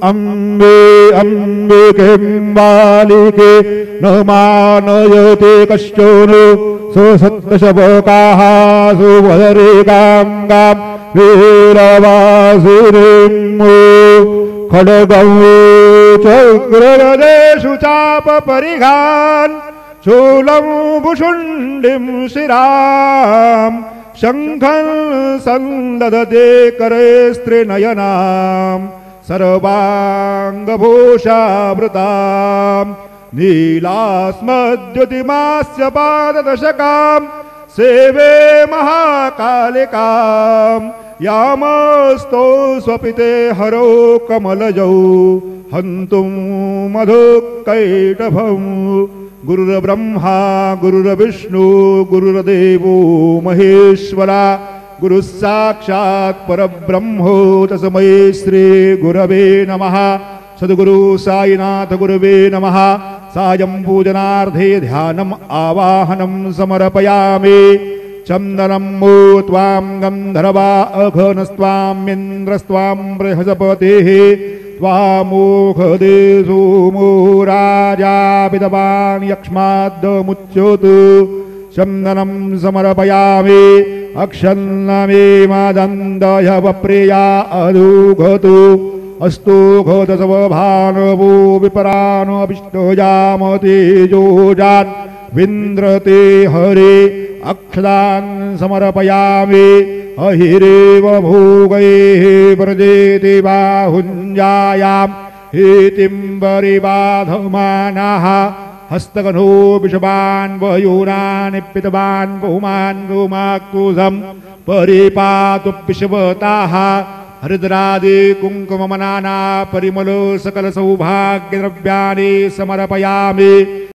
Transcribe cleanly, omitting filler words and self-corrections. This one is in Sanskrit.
अम्बे अम्बिकें बालिके न मानयते कश्चन सुसत्तशवकाः सुवदरे गां गां वीरवासुरीं खड्गं चक्रगदेषु चापपरिघान् शूलं भुषुण्डिं शिरां शङ्खं सन्ददते करे स्त्रीनयनां सर्वाङ्गभूषावृतां नीलास्मद्युतिमास्य पाददशकां सेवे महाकालिकां यामस्तो स्वपिते हरो कमलजौ हन्तुं मधुकैटभम् गुरुर्ब्रह्मा गुरुर्विष्णु गुरुर्देवो महेश्वरा गुरुः साक्षात् परब्रह्मो तस्मै श्री गुरवे नमः। सद्गुरु साईनाथ गुरवे नमः। सायं पूजनार्थे ध्यानम् आवाहनं समर्पयामि। चन्दनं त्वां गन्धर्वा अघनस्त्वामिन्द्रस्त्वां बृहस्पतिः त्वामोघदे सोमो राजा विद्वान् यक्ष्माद्मुच्योतु। चन्दनं समर्पयामि। अक्षन्नमे मादन्दयवप्रिया अदुघतु अस्तु घोतसवभानवो विपरानोऽभिष्टोजामतेजोजान् विन्द्रते हरे अक्षदान् समर्पयामि। अहिरेव भोगैः व्रजेति बाहुञ्जायां हेतिम्बरिबाधमानः हस्तगनो विषवान् वयूनान् पितवान् बहुमान् गोमाक्रोशं परिपातु विषवताः हरिद्रादि कुङ्कुममनाना परिमल सकल सौभाग्यद्रव्याणि समर्पयामि।